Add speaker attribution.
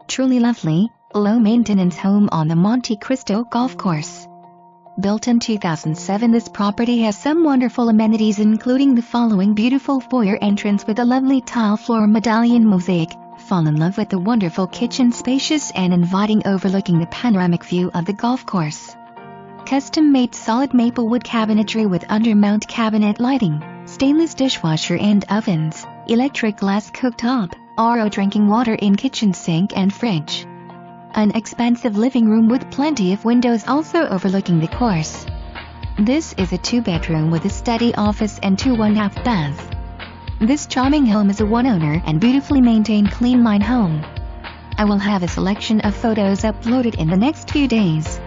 Speaker 1: Truly lovely, low-maintenance home on the Monte Cristo Golf Course. Built in 2007, this property has some wonderful amenities, including the following: beautiful foyer entrance with a lovely tile floor, Medallion mosaic. Fall in love with the wonderful kitchen, spacious and inviting, overlooking the panoramic view of the golf course. Custom-made solid maple wood cabinetry with undermount cabinet lighting, stainless dishwasher and ovens, electric glass cooktop, RO drinking water in kitchen sink and fridge. An expansive living room with plenty of windows also overlooking the course. This is a 2-bedroom with a study, office and 2.5 baths. This charming home is a one-owner and beautifully maintained clean line home. I will have a selection of photos uploaded in the next few days.